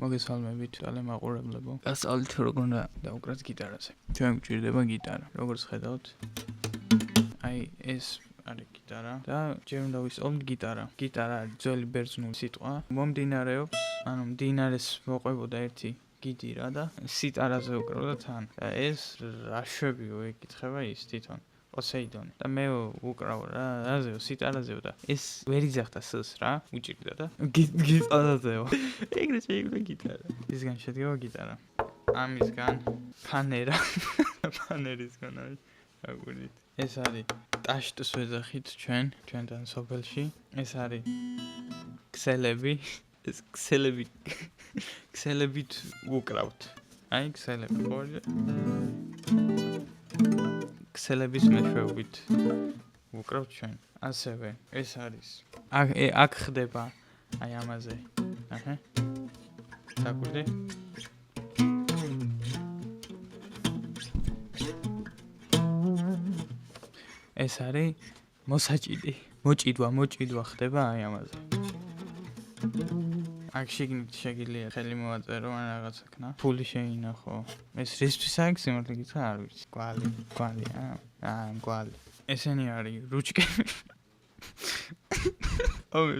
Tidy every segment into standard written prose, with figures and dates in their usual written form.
მოგესალმებით, ძალიან მაყურებლებო. გასწავლით როგორ უნდა დავუკრათ გიტარაზე. ჩვენ გვჭირდება გიტარა. როგორც ხედავთ, აი ეს არის გიტარა და ჯერ უნდა ვისწავლოთ გიტარა. გიტარა არის ძველი ბერძნული სიტყვა. მომდინარეობს, ანუ მდინარეს მოყვებოდა ერთი გიდი რა და სიტარაზე უკრავდა თან. და ეს რა შვებიო ეკითხება ის თვითონ. პოსეიდონი და მე უკრავ რა, რაზეო სიტარაზეო და ეს ვერ იძახდა სს რა, უჭირდა და გიტარაზეო. ეგრე შეიძლება გიტარა. ისგან შედგება გიტარა. ამისგან ფანერა, ფანერისგან არის აგვირით. ეს არის ტაშტს ვეძახით ჩვენთან სოფელში. ეს არის ქსელები, ეს ქსელებით უკრავთ. აი ქსელები ყოლი ქსელების მეშვეობით უკრავთ ჩვენ. ასევე ეს არის აქ ხდება აი ამაზე. აჰა. საკვირდი. ეს არის მოსაჭიდი. მოჭიდვა ხდება აი ამაზე. აქ შეგიძლია ხელი მოვაწერო ან რაღაცა ქნა. ფული შეინახო. ეს რისთვის აქვს სიმართლე გითხრა არ ვიცი. კვალი კვალი. ესენი არის რუჩკები.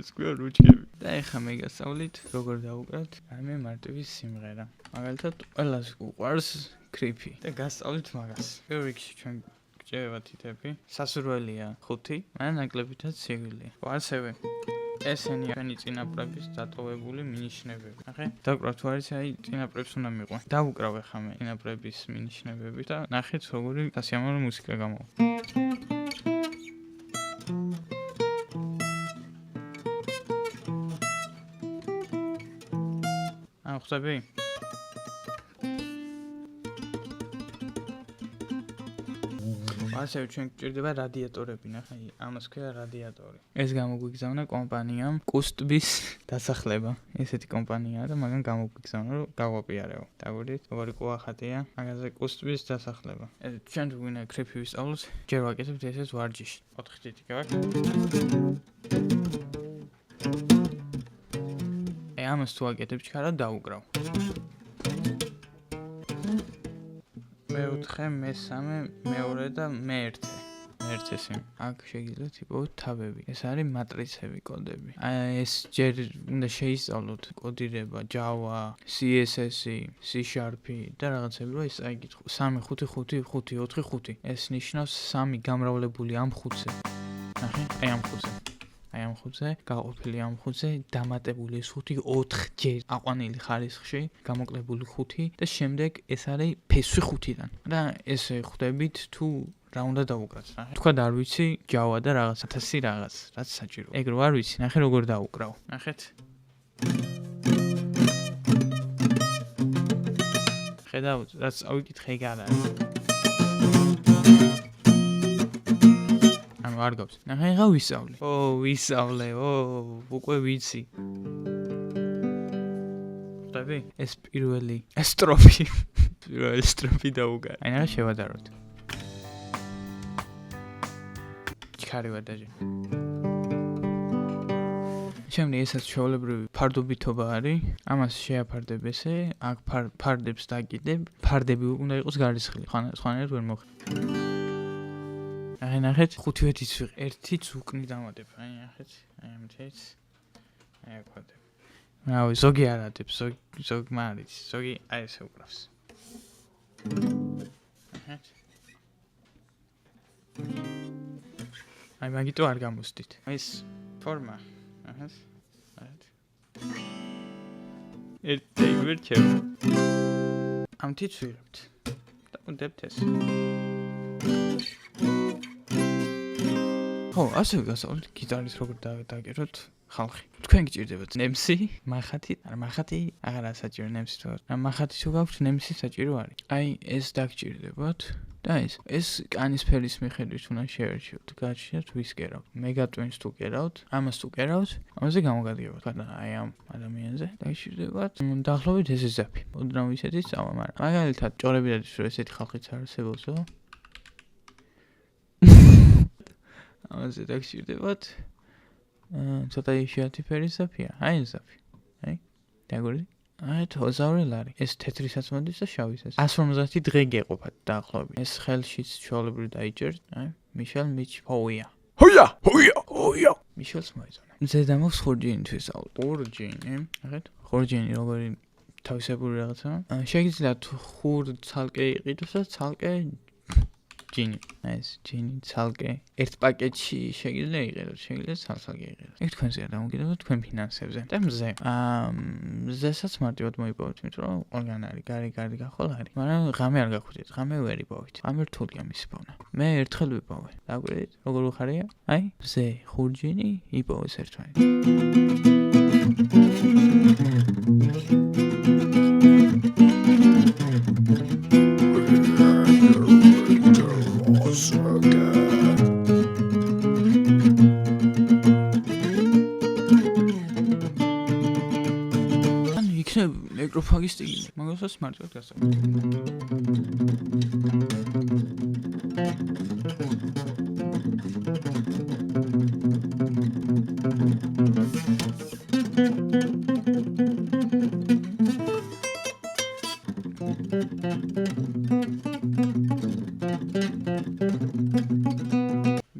ეს ქვია რუჩკები. და ეხლა მე გასწავლით როგორ დავუკრათ რაიმე მარტივი სიმღერა. მაგალითად ყველას უყვარს კრიპი და გასწავლით მაგას. პირველ რიგში ჩვენ გჭირდება თითები. სასურველია 5, მაგრამ ნაკლებითაც შეგვიძლია. ასევე ესენი ჩვენი წინაპრების დატოვებული მინიშნებები. ნახე, დავკრავთ თუ არის აი წინაპრებს უნდა მიყვე. დავუკრავ ახლა მე წინაპრების მინიშნებები და ნახეთ როგორი სასიამოვნო მუსიკა გამოვა. ხვდები? ასევე ჩვენ გვჭირდება რადიატორები, ნახე, ამას ქვია რადიატორი. ეს გამოგვიგზავნა კომპანიამ კუსტბის დასახლება. ესეთი კომპანიაა და მაგან გამოგვიგზავნა რომ გავაპიარეო. დაგვირდით, როგორი ყუახატია, მაგაზე კუსტბის დასახლება. ჩვენ თუ გვინდა კრიფი ვისწავლოთ, ჯერ ვაკეთებთ ესეც ვარჯიში. 4 თითი გავაკეთე. ამას თუ ვაკეთებ ჩქარად დავუკრავ. მეოთხე, მესამე, მეორე და მე-1. მე-1 აქ შეგიძლიათ იპოვოთ თაბები. ეს არის მატრიცები, კოდები. ეს ჯერ უნდა შეისწავლოთ კოდირება Java, CSS, C# და რაღაცები, რომ ეს აი გითხო 3 5 5 5 4 5. ეს ნიშნავს 3 გამრავლებული ამ 5-ზე. ნახე, აი ამ 5-ზე. აი ამ 5-ზე, გაყოფილი ამ 5-ზე, დამატებული ეს 5 4 ჯერ აყვანილი ხარისხში, გამოკლებული 5 და შემდეგ ეს არის ფესვი 5-დან. და ესე ხვდებით თუ რა უნდა დავუკრათ. თქვა არ ვიცი Java და რაღაც 1000 რაღაც, რაც საჭირო. ეგ რო არ ვიცი, ნახე როგორ დავუკრავ. ნახეთ. ხედავთ, რაც ავიკითხე ეგ არ არის. არ გავს. ნახე, ხა ვისწავლე. ვისწავლე. უკვე ვიცი. ხვდები? ეს პირველი სტროფი. პირველი სტროფი დაუგარ. აი რა შევადაროთ. ჩქარი ვადაჟე. შემდეგ ესაც ჩვეულებრივი ფარდობითობა არის. ამას შეაფარდებ ესე, აქ ფარდებს დაკიდებ. ფარდები უნდა იყოს გარისხილი. სხვანაირად ვერ მოხდა. ნახეთ, 5-ით ვიყ, 1-ით უკნი დამატებ. აი ნახეთ, აი ამით. აი აქ ვადებ. რავი, ზოგი არ ადებს, ზოგი მარიც, ზოგი აი ესე უკრავს. ნახეთ. აი მაგიტო არ გამოსდით. ეს ფორმა. ნახეთ. ნახეთ. ერთი ვერჩევ. ამით ვიღებთ. და უნდებთ ეს. ასევე გასწავლეთ გიტარის როგორ დაგეროთ ხალხი. თქვენ გჭირდებათ ნემსი, მახათი, მახათი აღარა საჭირო ნემსი თუ არა. მახათი თუ გაქვთ, ნემსი საჭირო არის. აი ეს დაგჭირდებათ და ეს კანის ფერის მიხედვით უნდა შეერჩიოთ. გაჩნიათ ვისკერავთ. მეგატვინს თუ კერავთ, ამას თუ კერავთ, ამაზე გამოგადგებოთ. და აი ამ ადამიანზე დაგჭირდებათ დაახლოებით ეს ზაფი. ოდნავ ისეთი სწავლა, მაგრამ მაგალითად ჭორებიდან რომ ესეთი ხალხიც არსებობსო. ამაზე დაგჭირდებათ ცოტა იშვიათი ფერის ზაფია. აი ეს ზაფი. აი, დაგვირდი? აი თოზავრელი არის. ეს თეთრისაც მოდის და შავისაც. 150 დღე გეყოფა დაახლოებით. ეს ხელშიც ჩვეულებრივ დაიჭერთ, აი მიშელ მიჩფოია. ჰოია. მიშელს მოეწონა. ზედა მაქვს ხორჯინისთვის ავთ. ხორჯინი, ახეთ. ხორჯინი როგორი თავისებური რაღაცა. შეგიძლიათ ხურ ცალკე იყიდოს და ცალკე ჯინი. ეს ჯინი ცალკე ერთ პაკეტში შეგიძლია იყიდოთ, შეგიძლია ცალ-ცალკე იყიდოთ. იქ თქვენზეა დამოკიდებული თქვენ ფინანსებზე. და მზე. მზესაც მარტივად მოიპოვეთ, იმიტომ რომ ყველგან არის, გარი გახვალ არის. მაგრამ ღამე არ გახვიდეთ, ღამე ვერ იპოვით. ღამე რთულია მისი პოვნა. მე ერთხელ ვიპოვე. დაგვიდეთ, როგორ უხარია? აი, მზე, ხურჯინი იპოვეს ერთმანეთს. მიკროფაგის ტიგინი, მაგასაც მარტივად გასაგებია.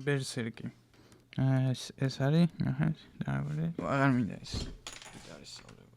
ბერსერკი. ეს არის, ახლა დავარდე. აღარ მინდა ეს.